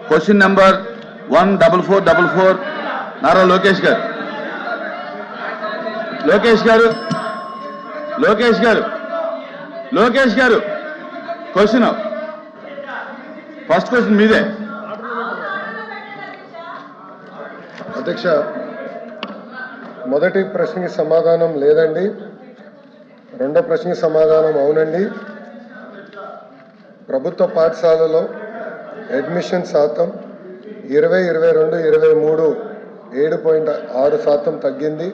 Question number 14444 Nara Lokesh గారు. లోకేష్ గారు question, first question మీదే. అధ్యక్ష, మొదటి ప్రశ్నకి సమాధానం లేదండి. రెండో ప్రశ్నకి సమాధానం అవునండి. ప్రభుత్వ పాఠశాలలో అడ్మిషన్ శాతం 2022-23 7.6% తగ్గింది.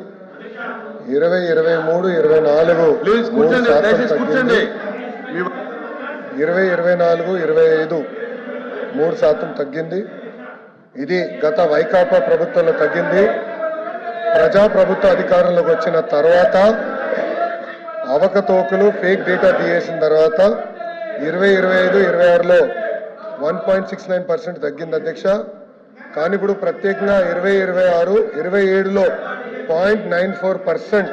2023-24 3% 2024-25 3% తగ్గింది. ఇది గత వైకాపా ప్రభుత్వంలో తగ్గింది. ప్రజాప్రభుత్వ అధికారంలోకి వచ్చిన తర్వాత అవకతవకలు ఫేక్ డేటా తీసేసిన తర్వాత 2025-26లో 1.69% తగ్గింది అధ్యక్ష. కానీ ఇప్పుడు ప్రత్యేకంగా 2026-27లో 0.94%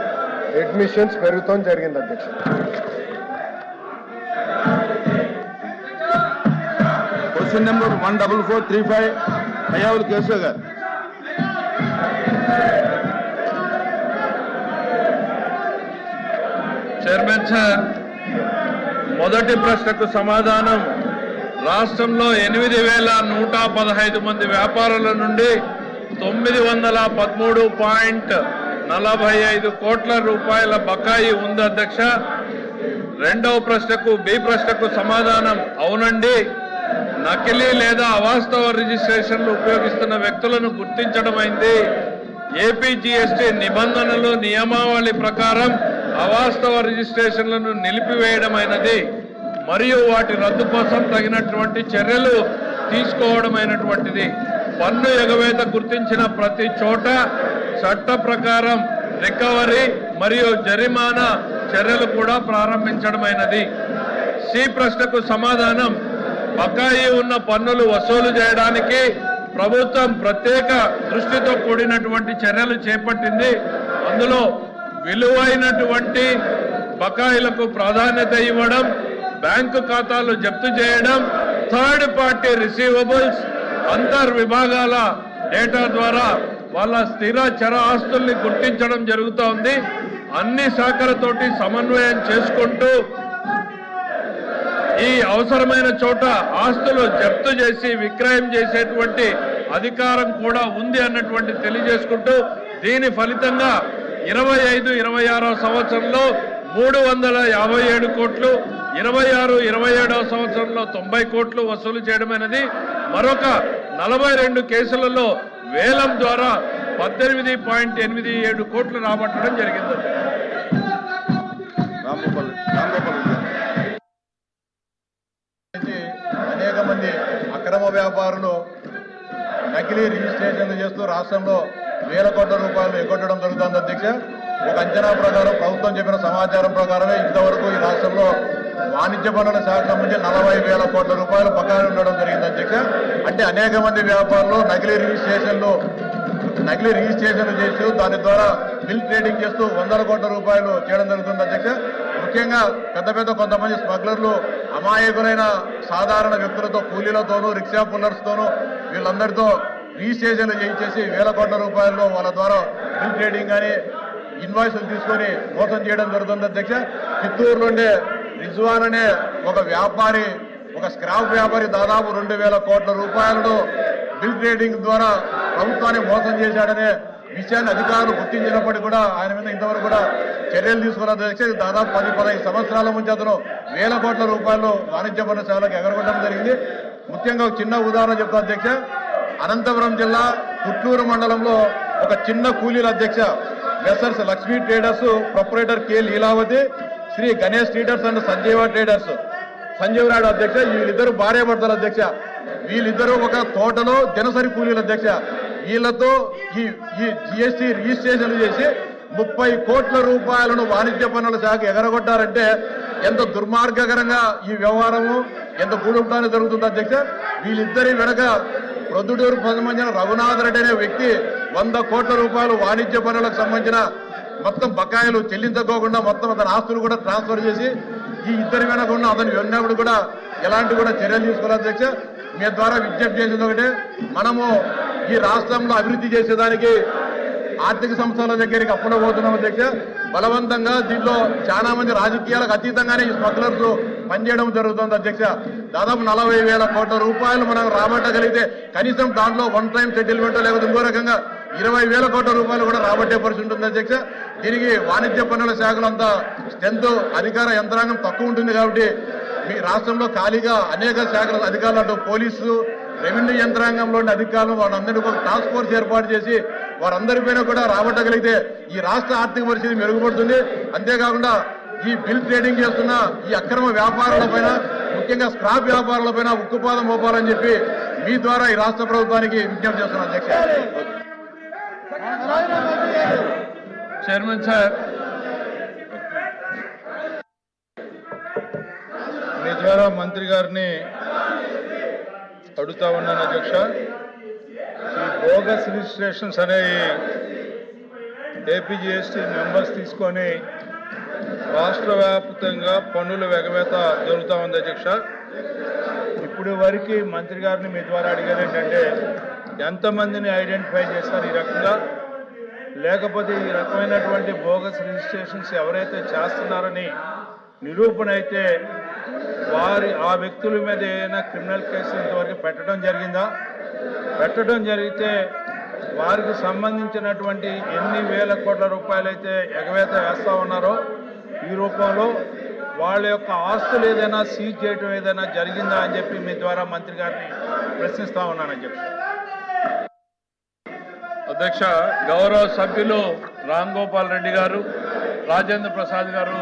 అడ్మిషన్స్ పెరుగుతాం జరిగింది అధ్యక్ష. క్వశ్చన్ నెంబర్ 14435 అయ్యావులు కేశవ్ గారు. చైర్మన్ సార్, మొదటి ప్రశ్నకు సమాధానం, రాష్ట్రంలో 8,115 మంది వ్యాపారుల నుండి 913.45 కోట్ల రూపాయల బకాయి ఉంది అధ్యక్ష. రెండవ ప్రశ్నకు బి ప్రశ్నకు సమాధానం అవునండి. నకిలీ లేదా అవాస్తవ రిజిస్ట్రేషన్లు ఉపయోగిస్తున్న వ్యక్తులను గుర్తించడమైంది. ఏపీ జీఎస్టీ నిబంధనలు నియమావళి ప్రకారం అవాస్తవ రిజిస్ట్రేషన్లను నిలిపివేయడమైనది మరియు వాటి రద్దు కోసం తగినటువంటి చర్యలు తీసుకోవడమైనటువంటిది. పన్ను ఎగవేత గుర్తించిన ప్రతి చోట చట్ట ప్రకారం రికవరీ మరియు జరిమానా చర్యలు కూడా ప్రారంభించడమైనది. సి ప్రశ్నకు సమాధానం, బకాయి ఉన్న పన్నులు వసూలు చేయడానికి ప్రభుత్వం ప్రత్యేక దృష్టితో కూడినటువంటి చర్యలు చేపట్టింది. అందులో విలువైనటువంటి బకాయిలకు ప్రాధాన్యత ఇవ్వడం, బ్యాంకు ఖాతాలు జప్తు చేయడం, థర్డ్ పార్టీ రిసీవబుల్స్ అంతర్విభాగాల డేటా ద్వారా వాళ్ళ స్థిర చర ఆస్తుల్ని గుర్తించడం జరుగుతోంది. అన్ని శాఖలతోటి సమన్వయం చేసుకుంటూ ఈ అవసరమైన చోట ఆస్తులు జప్తు చేసి విక్రయం చేసేటువంటి అధికారం కూడా ఉంది అన్నటువంటి తెలియజేసుకుంటూ, దీని ఫలితంగా 25-26 సంవత్సరంలో 357 కోట్లు, 26-27 సంవత్సరంలో 90 కోట్లు వసూలు చేయడమైనది. మరొక 42 కేసులలో వేలం ద్వారా 18.87 కోట్లు రాబట్టడం జరిగింది. అనేక మంది అక్రమ వ్యాపారులు నకిలీ రిజిస్ట్రేషన్లు చేస్తూ రాష్ట్రంలో వేల కోట్ల రూపాయలు ఎగ్గొట్టడం జరుగుతుంది అధ్యక్ష. ఒక అంచనా ప్రకారం, ప్రభుత్వం చెప్పిన సమాచారం ప్రకారమే ఇంతవరకు ఈ రాష్ట్రంలో వాణిజ్య పన్నుల శాఖ సంబంధించి 40,000 కోట్ల రూపాయలు బకాయిలు ఉండడం జరిగింది అధ్యక్ష. అంటే అనేక మంది వ్యాపారులు నకిలీ రిజిస్ట్రేషన్లు చేస్తూ దాని ద్వారా బిల్ ట్రేడింగ్ చేస్తూ 100 కోట్ల రూపాయలు చేయడం జరుగుతుంది అధ్యక్ష. ముఖ్యంగా పెద్ద కొంతమంది స్మగ్లర్లు అమాయకులైన సాధారణ వ్యక్తులతో, కూలీలతోనూ, రిక్షా పుల్లర్స్తోనూ వీళ్ళందరితో రిజిస్ట్రేషన్లు చేయించేసి వేల కోట్ల రూపాయల్లో వాళ్ళ ద్వారా బిల్ ట్రేడింగ్ కానీ ఇన్వాయిస్లు తీసుకొని మోసం చేయడం జరుగుతుంది అధ్యక్ష. చిత్తూరులోనే రిజ్వాన్ అనే ఒక వ్యాపారి, ఒక స్క్రాప్ వ్యాపారి దాదాపు 2,000 కోట్ల రూపాయలను బిల్ ట్రేడింగ్ ద్వారా ప్రభుత్వాన్ని మోసం చేశాడనే విషయాన్ని అధికారులు గుర్తించినప్పటికీ కూడా ఆయన మీద ఇంతవరకు కూడా చర్యలు తీసుకోలేదు అధ్యక్ష. దాదాపు 10-15 సంవత్సరాల నుంచి అతను వేల కోట్ల రూపాయలు వాణిజ్య పన్ను శాఖలకు ఎగరగొట్టడం జరిగింది. ముఖ్యంగా ఒక చిన్న ఉదాహరణ చెప్తా అధ్యక్ష. అనంతపురం జిల్లా పుట్టూరు మండలంలో ఒక చిన్న కూలీల అధ్యక్ష Messrs Lakshmi traders proprietor K Leelavathi, Shri Ganesh traders and Sanjeeva traders సంజీవరాడు అధ్యక్ష, వీళ్ళిద్దరు భార్యాభర్తలు అధ్యక్ష. వీళ్ళిద్దరూ ఒక తోటలో దినసరి కూలీల అధ్యక్ష. వీళ్ళతో ఈ జిఎస్టీ రిజిస్ట్రేషన్లు చేసి 30 కోట్ల రూపాయలను వాణిజ్య పన్నుల శాఖ ఎగరగొట్టారంటే ఎంత దుర్మార్గకరంగా ఈ వ్యవహారము, ఎంత గూడుంటానే జరుగుతుంది అధ్యక్ష. వీళ్ళిద్దరి వెనక ప్రొద్దుటూరు సంబంధించిన రఘునాథ్ రెడ్డి అనే వ్యక్తి 100 కోట్ల రూపాయలు వాణిజ్య పన్నులకు సంబంధించిన మొత్తం బకాయిలు చెల్లించుకోకుండా మొత్తం అతని ఆస్తులు కూడా ట్రాన్స్ఫర్ చేసి ఈ ఇద్దరి వెనక ఉన్న అతని వెన్నప్పుడు కూడా ఎలాంటి కూడా చర్యలు తీసుకోవాలి అధ్యక్ష. మీ ద్వారా విజ్ఞప్తి చేసేది ఒకటే, మనము ఈ రాష్ట్రంలో అభివృద్ధి చేసేదానికి ఆర్థిక సంస్థల దగ్గరికి అప్పులు పోతున్నాం అధ్యక్ష. బలవంతంగా దీంట్లో చాలా మంది రాజకీయాలకు అతీతంగానే ఈ స్మగ్లర్స్ పనిచేయడం జరుగుతుంది అధ్యక్ష. దాదాపు 40,000 కోట్ల రూపాయలు మనం రాబట్టగలిగితే కనీసం దాంట్లో వన్ టైం సెటిల్మెంట్ లేకపోతే ఇంకో రకంగా 20,000 కోట్ల రూపాయలు కూడా రాబట్టే పరిస్థితి ఉంటుంది అధ్యక్ష. దీనికి వాణిజ్య పన్నుల శాఖలో అంత స్ట్రెంత్ అధికార యంత్రాంగం తక్కువ ఉంటుంది కాబట్టి మీ రాష్ట్రంలో ఖాళీగా అనేక శాఖల అధికారులు అటు పోలీసు రెవెన్యూ యంత్రాంగంలోని అధికారులు వారందరికీ ఒక టాస్క్ ఫోర్స్ ఏర్పాటు చేసి వారందరిపైన కూడా రాబట్టగలిగితే ఈ రాష్ట్ర ఆర్థిక పరిస్థితి మెరుగుపడుతుంది. అంతేకాకుండా ఈ బిల్ ట్రేడింగ్ చేస్తున్న ఈ అక్రమ వ్యాపారాలపైన ముఖ్యంగా స్క్రాప్ వ్యాపారాలపైన ఉక్కుపాదం మోపాలని చెప్పి మీ ద్వారా ఈ రాష్ట్ర ప్రభుత్వానికి విజ్ఞప్తి చేస్తున్నాను అధ్యక్ష. చైర్మన్ సార్, మీ ద్వారా మంత్రి గారిని అడుగుతా ఉన్నాను అధ్యక్ష. ఈ బోగస్ రిజిస్ట్రేషన్స్ అనేవి ఏపీజీఎస్టీ మెంబర్స్ తీసుకొని రాష్ట్ర వ్యాప్తంగా పన్నుల ఎగవేత జరుగుతూ ఉంది అధ్యక్ష. ఇప్పుడు వరకు మంత్రి గారిని మీ ద్వారా అడిగారు ఏంటంటే, ఎంతమందిని ఐడెంటిఫై చేశారు ఈ రకంగా, లేకపోతే ఈ రకమైనటువంటి బోగస్ రిజిస్ట్రేషన్స్ ఎవరైతే చేస్తున్నారని నిరూపణ అయితే ఆ వ్యక్తుల మీద ఏదైనా క్రిమినల్ కేసులు ఇంతవరకు పెట్టడం జరిగిందా, పెట్టడం జరిగితే వారికి సంబంధించినటువంటి ఎన్ని వేల కోట్ల రూపాయలు అయితే ఎగవేత వేస్తూ ఉన్నారో ఈ రూపంలో వాళ్ళ యొక్క ఆస్తులు ఏదైనా సీజ్ చేయడం ఏదైనా జరిగిందా అని చెప్పి మీ ద్వారా మంత్రి గారిని ప్రశ్నిస్తా ఉన్నానని చెప్పి. అధ్యక్ష, గౌరవ సభ్యులు రామ్ గోపాల్ రెడ్డి గారు, రాజేంద్ర ప్రసాద్ గారు